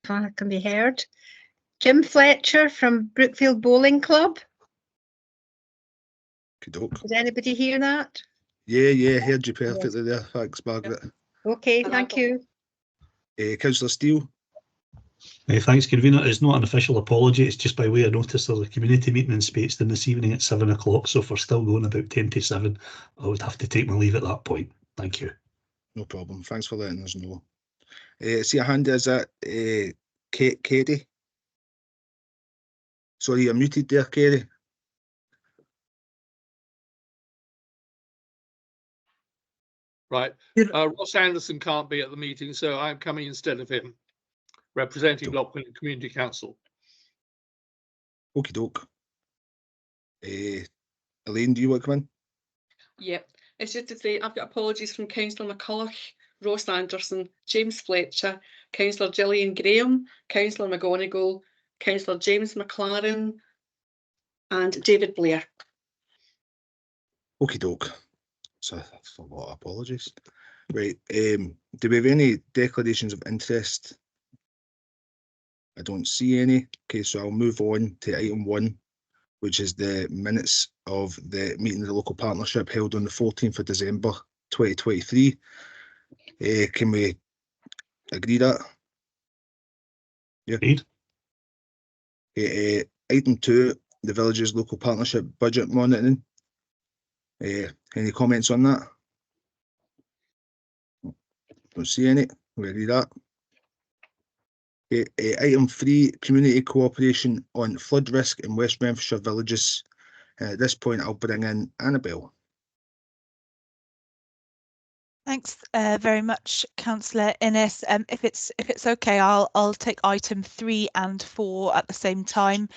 can be heard. Jim Fletcher from Brookfield Bowling Club. Did anybody hear that? Yeah, heard you perfectly there. Thanks, Margaret. Okay, thank you. Councillor Steele. Thanks, Convener. It's not an official apology, it's just by way of notice there's a community meeting in Speightstown this evening at 7 o'clock, so if we're still going about 10 to 7, I would have to take my leave at that point. Thank you. No problem. Thanks for letting us know. See a hand, is that Kerry? Sorry, you're muted there, Kerry. Right. Ross Anderson can't be at the meeting, so I'm coming instead of him, representing Lochwinnock Community Council. Okie doke. Elaine, do you want to come in? Yep. It's just to say I've got apologies from Councillor McCulloch, Ross Anderson, James Fletcher, Councillor Gillian Graham, Councillor McGonigal, Councillor James McLaren, and David Blair. Okie doke. So that's a lot of apologies. Right. Do we have any declarations of interest? I don't see any. Okay, so I'll move on to item 1, which is the minutes of the meeting of the local partnership held on the 14th of December 2023. Can we agree that? Yeah. Agreed. Okay, item 2, the village's local partnership budget monitoring. Any comments on that? Don't see any. We agree that. Okay, item 3, community cooperation on flood risk in West Renfrewshire villages. At this point, I'll bring in Annabelle. Thanks very much, Councillor Innes. If it's okay, I'll take item 3 and 4 at the same time.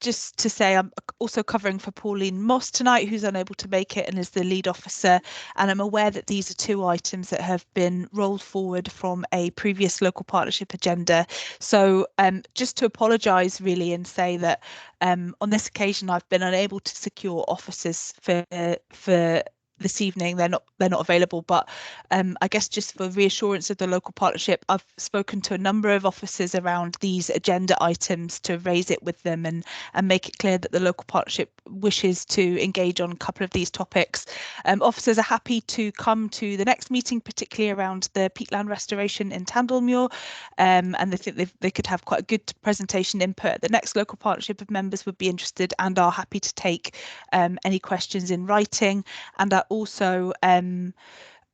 Just to say, I'm also covering for Pauline Moss tonight, who's unable to make it and is the lead officer. And I'm aware that these are 2 items that have been rolled forward from a previous local partnership agenda. So just to apologise really and say that on this occasion I've been unable to secure officers for this evening. They're not available, but I guess just for reassurance of the local partnership, I've spoken to a number of officers around these agenda items to raise it with them and make it clear that the local partnership wishes to engage on a couple of these topics. Officers are happy to come to the next meeting, particularly around the peatland restoration in Tandalmuir, and they think they could have quite a good presentation input. The next local partnership of members would be interested and are happy to take any questions in writing. And I also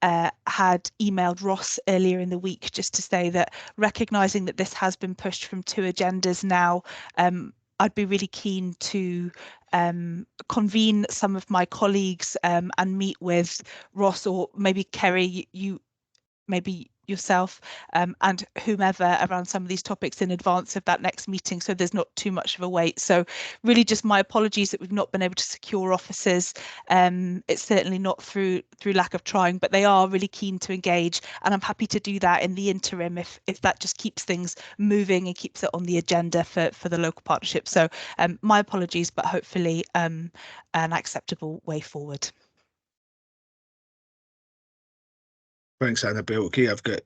had emailed Ross earlier in the week just to say that, recognising that this has been pushed from 2 agendas now, I'd be really keen to convene some of my colleagues and meet with Ross, or maybe Kerry, maybe yourself and whomever, around some of these topics in advance of that next meeting, so there's not too much of a wait. So really just my apologies that we've not been able to secure officers. It's certainly not through lack of trying, but they are really keen to engage, and I'm happy to do that in the interim if that just keeps things moving and keeps it on the agenda for the local partnership. So my apologies, but hopefully an acceptable way forward. Thanks, Annabelle. Okay, I've got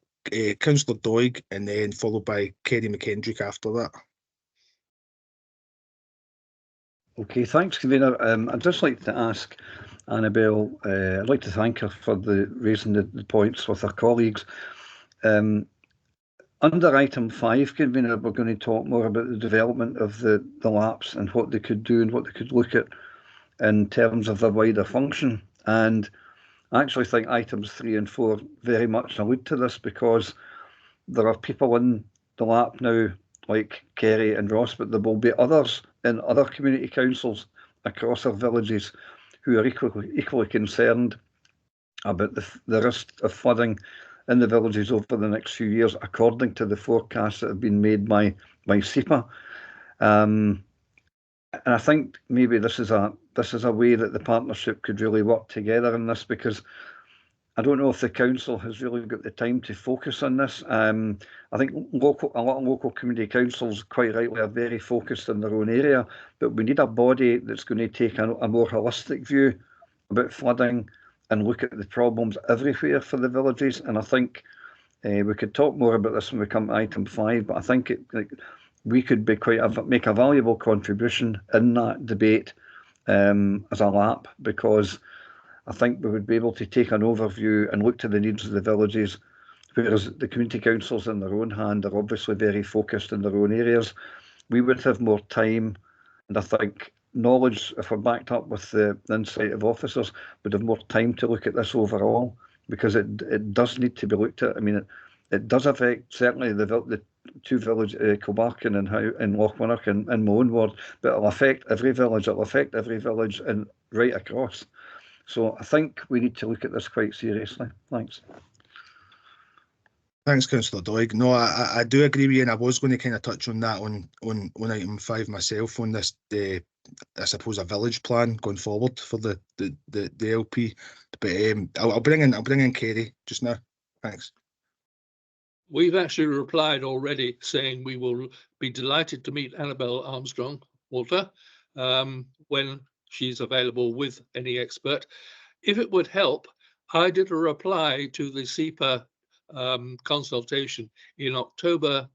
Councillor Doig and then followed by Kerry McKendrick after that. Okay, thanks, Convener. I'd just like to ask Annabelle, I'd like to thank her for raising the points with her colleagues. Under item 5, Convener, we're going to talk more about the development of the LAPs and what they could do and what they could look at in terms of their wider function. And I actually think items 3 and 4 very much allude to this, because there are people in the LAP now, like Kerry and Ross, but there will be others in other community councils across our villages who are equally concerned about the risk of flooding in the villages over the next few years, according to the forecasts that have been made by SEPA. And I think maybe this is a way that the partnership could really work together in this, because I don't know if the council has really got the time to focus on this. I think a lot of local community councils, quite rightly, are very focused in their own area, but we need a body that's going to take a more holistic view about flooding and look at the problems everywhere for the villages. And I think We could talk more about this when we come to item 5, but I think we could be make a valuable contribution in that debate as a LAP, because I think we would be able to take an overview and look to the needs of the villages, whereas the community councils in their own hand are obviously very focused in their own areas. We would have more time, and I think knowledge, if we're backed up with the insight of officers, would have more time to look at this overall, because it does need to be looked at. I mean, it does affect certainly the two villages, Kilbarkin and Lochwinnock and my own ward, but it'll affect every village. It'll affect every village and right across. So I think we need to look at this quite seriously. Thanks. Thanks, Councillor Doig. No, I do agree with you, and I was going to kind of touch on that on item 5 myself, on this, I suppose, a village plan going forward for the LP. But I'll bring in Kerry just now. Thanks. We've actually replied already saying we will be delighted to meet Annabelle Armstrong, Walter, when she's available with any expert. If it would help, I did a reply to the SEPA consultation in October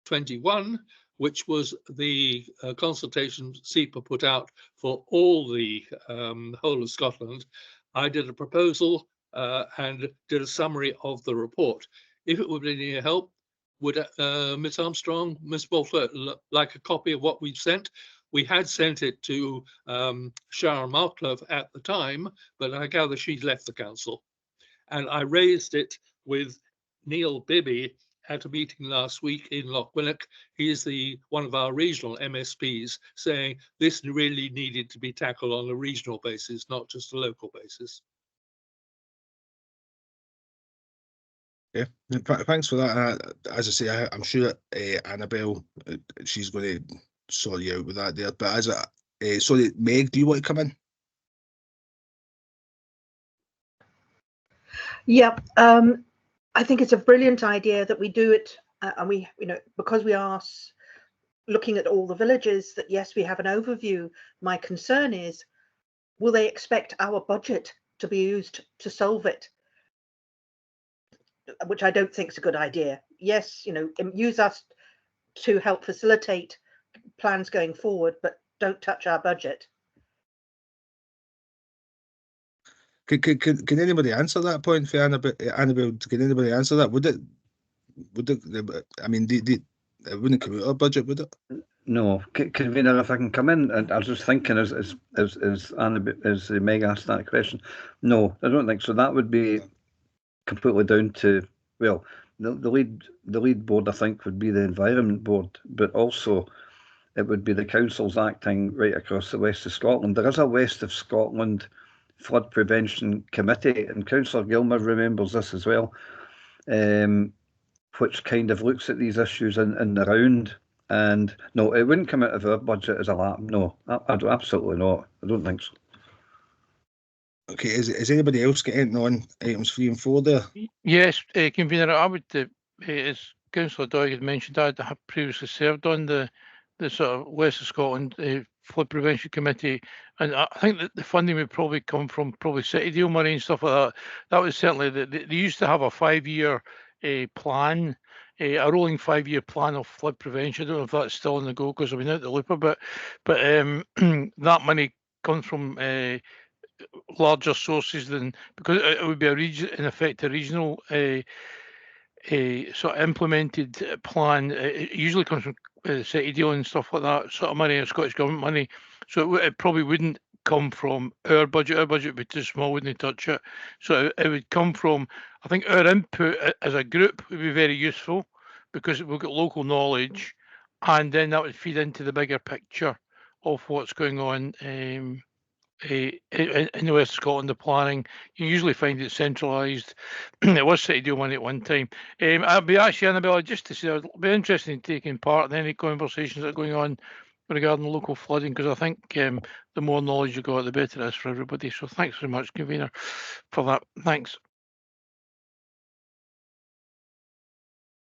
21, which was the consultation SEPA put out for all the whole of Scotland. I did a proposal and did a summary of the report. If it would be any help, would Ms. Armstrong, Ms. Walter, like a copy of what we've sent? We had sent it to Sharon Marclove at the time, but I gather she's left the council. And I raised it with Neil Bibby at a meeting last week in Lochwinnock. He is one of our regional MSPs, saying this really needed to be tackled on a regional basis, not just a local basis. Yeah, thanks for that. As I say, I'm sure Annabelle, she's going to sort you out with that there. But sorry, Meg, do you want to come in? Yeah, I think it's a brilliant idea that we do it, and we, because we are looking at all the villages, that yes, we have an overview. My concern is, will they expect our budget to be used to solve it? Which I don't think is a good idea. Yes, use us to help facilitate plans going forward, but don't touch our budget. Can anybody answer that point for Annabelle? Can anybody answer that? Would it? I mean, it wouldn't come out of our budget, would it? No, convener, if I can come in, and I was just thinking as Meg asked that question. No, I don't think so. That would be completely down to, well, the lead board, I think, would be the Environment Board, but also it would be the councils acting right across the west of Scotland. There is a West of Scotland Flood Prevention Committee, and Councillor Gilmer remembers this as well, which kind of looks at these issues in the round. And no, it wouldn't come out of our budget as a LAP. No, absolutely not. I don't think so. Okay, is anybody else getting on items 3 and 4 there? Yes, convener, I would, as Councillor Doig had mentioned, I have previously served on the sort of West of Scotland Flood Prevention Committee, and I think that the funding would probably come from City Deal money and stuff like that. That was certainly, they used to have a 5-year plan, a rolling 5-year plan of flood prevention. I don't know if that's still on the go because I've been out the loop a bit, but that money comes from larger sources than, because it would be in effect a regional sort of implemented plan. It usually comes from City Deal and stuff like that, sort of money, or Scottish Government money. So it probably wouldn't come from our budget. Our budget would be too small, wouldn't touch it. So it would come from, I think our input as a group would be very useful, because we've got local knowledge, and then that would feed into the bigger picture of what's going on in the West of Scotland. The planning, you usually find it centralised. It was City Deal money at one time. I'd be actually, Annabella, just to say, I'd be interested in taking part in any conversations that are going on regarding local flooding, because I think the more knowledge you got, the better it is for everybody. So thanks very much, convener, for that. Thanks.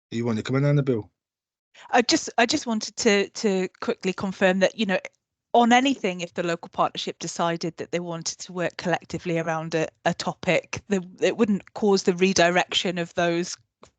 You want to come in, Annabelle? I just wanted to quickly confirm that, on anything, if the local partnership decided that they wanted to work collectively around a topic, it wouldn't cause the redirection of those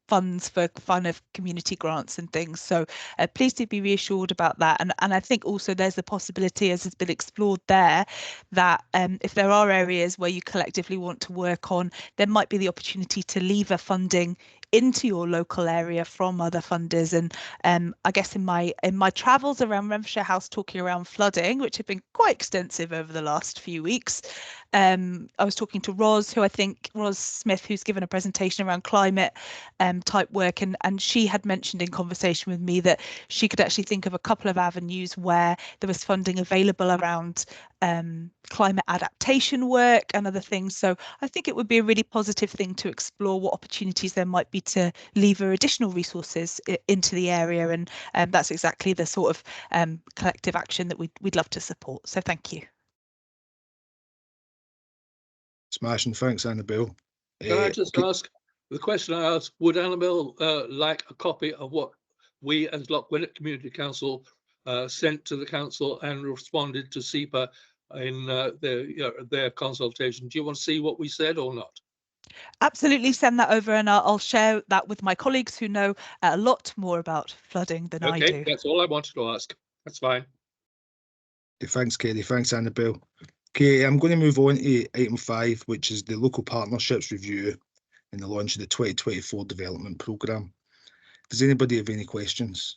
funds for kind of community grants and things. So please do be reassured about that. And I think also there's the possibility, as has been explored there, that if there are areas where you collectively want to work on, there might be the opportunity to lever funding into your local area from other funders. And I guess in my travels around Renfrewshire House talking around flooding, which have been quite extensive over the last few weeks, I was talking to Ros Smith, who's given a presentation around climate type work, and she had mentioned in conversation with me that she could actually think of a couple of avenues where there was funding available around climate adaptation work and other things. So I think it would be a really positive thing to explore what opportunities there might be to lever additional resources into the area, and that's exactly the sort of collective action that we'd love to support. So thank you. Smashing, thanks, Annabelle. Can I just ask, the question I asked, would Annabelle like a copy of what we as Loch Gwynedd Community Council sent to the council and responded to SEPA in their consultation? Do you want to see what we said or not? Absolutely, send that over, and I'll share that with my colleagues who know a lot more about flooding than I do. Okay, that's all I wanted to ask. That's fine. Thanks, Kerry. Thanks, Annabelle. Okay, I'm going to move on to item 5, which is the local partnerships review and the launch of the 2024 development programme. Does anybody have any questions?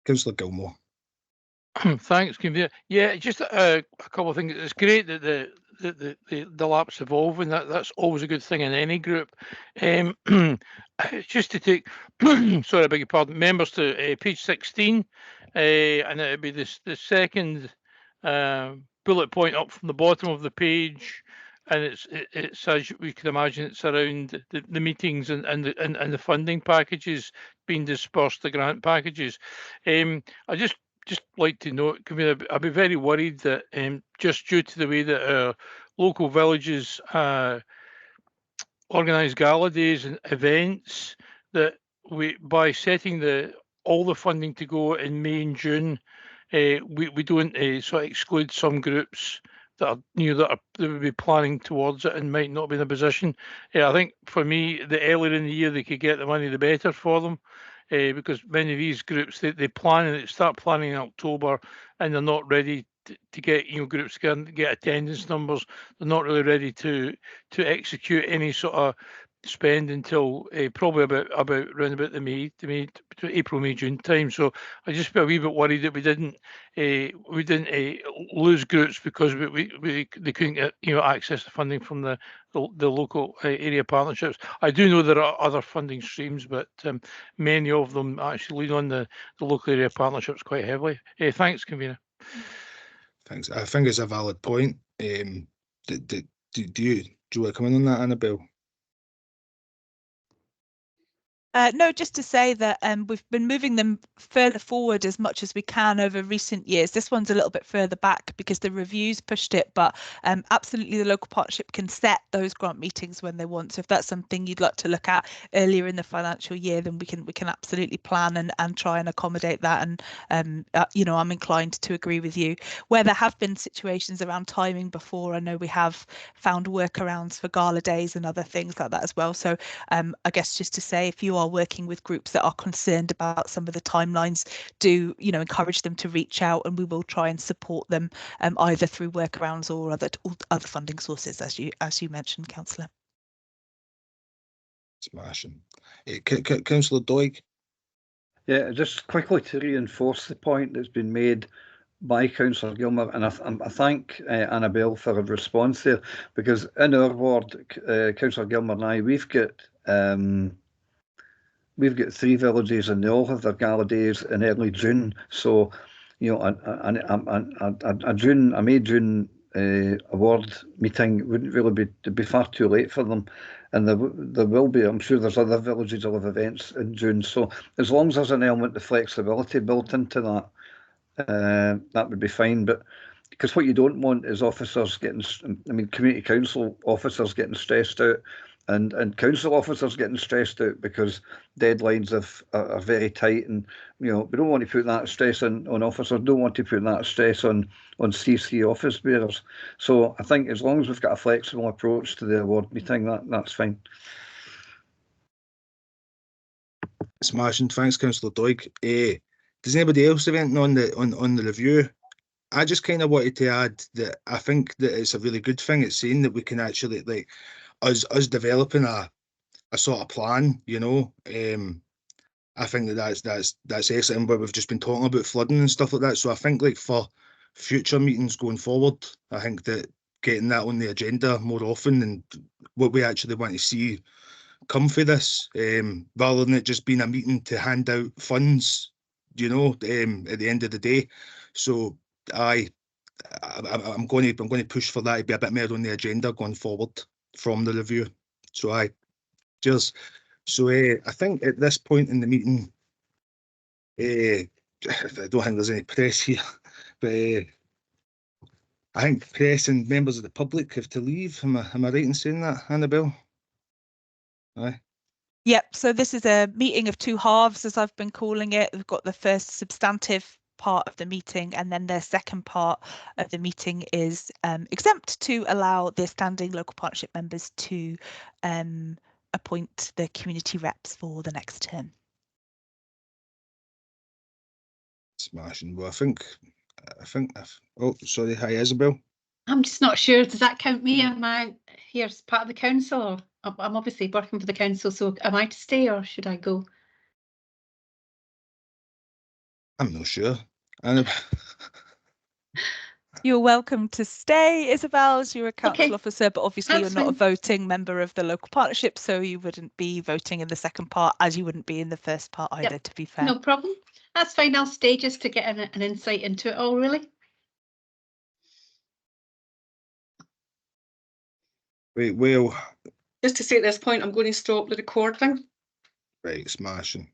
Councillor Gilmore. Thanks, Convener. Yeah, just a couple of things. It's great that the lap's evolving. That's always a good thing in any group. Just to take, sorry, I beg your pardon, members to page 16, and it would be the second bullet point up from the bottom of the page, and it's as we can imagine, it's around the meetings and the funding packages being dispersed, the grant packages. I just like to note, I'd be very worried that just due to the way that our local villages organise gala days and events, that by setting all the funding to go in May and June, we don't sort of exclude some groups that would be planning towards it and might not be in a position. I think for me, the earlier in the year they could get the money, the better for them. Because many of these groups, they plan and they start planning in October, and they're not ready to get groups to get attendance numbers. They're not really ready to execute any sort of spend until probably about around about the April, May, June time. So I just be a wee bit worried that we didn't lose groups because they couldn't get access to funding from the local area partnerships. I do know there are other funding streams, but many of them actually lean on the local area partnerships quite heavily. Thanks, Convener. Thanks. I think it's a valid point. Do you want to come in on that, Annabelle? No, just to say that we've been moving them further forward as much as we can over recent years. This one's a little bit further back because the reviews pushed it, but absolutely the local partnership can set those grant meetings when they want. So if that's something you'd like to look at earlier in the financial year, then we can absolutely plan and try and accommodate that. And I'm inclined to agree with you. Where there have been situations around timing before, I know we have found workarounds for gala days and other things like that as well. So I guess just to say, if you are working with groups that are concerned about some of the timelines, do encourage them to reach out, and we will try and support them either through workarounds or other funding sources, as you mentioned, Councillor. Smashing. Councillor Doig. Yeah, just quickly to reinforce the point that's been made by Councillor Gilmer, and I thank Annabelle for her response there, because in our ward, Councillor Gilmer and I, we've got 3 villages and they all have their gala days in early June. So, a May June award meeting wouldn't really be far too late for them. And there will be, I'm sure there's other villages that have events in June. So as long as there's an element of flexibility built into that, that would be fine. But because what you don't want is officers community council officers getting stressed out, and council officers getting stressed out because deadlines are very tight, and we don't want to put that stress on officers, don't want to put that stress on CC office bearers. So I think as long as we've got a flexible approach to the award meeting, that's fine. Smashing. Thanks, Councillor Doig. Does anybody else have anything on the review? I just kind of wanted to add that I think that it's a really good thing. It's saying that we can actually, like, us developing a sort of plan, you know. I think that's excellent. But we've just been talking about flooding and stuff like that. So I think, like, for future meetings going forward, I think that getting that on the agenda more often and what we actually want to see come for this, rather than it just being a meeting to hand out funds, you know, at the end of the day. So I'm going to push for that to be a bit more on the agenda going forward from the review. So cheers. So I think at this point in the meeting, I don't think there's any press here, but I think press and members of the public have to leave. Am I right in saying that, Annabelle? Aye. Yep, so this is a meeting of two halves, as I've been calling it. We've got the first substantive part of the meeting, and then the second part of the meeting is exempt to allow the standing local partnership members to appoint the community reps for the next term. Smashing. Well, I think. Oh, sorry. Hi, Isabel. I'm just not sure. Does that count me? Am I here as part of the council? Or I'm obviously working for the council, so am I to stay or should I go? I'm not sure. You're welcome to stay, Isabel, as you're a council Okay, officer, but obviously that's you're not a fine. voting member of the local partnership, so you wouldn't be voting in the second part, as you wouldn't be in the first part either, Yep, to be fair. no problem. That's fine. I'll stay just to get an insight into it all, really. Right, well, Just to say at this point, I'm going to stop the recording. right, smashing.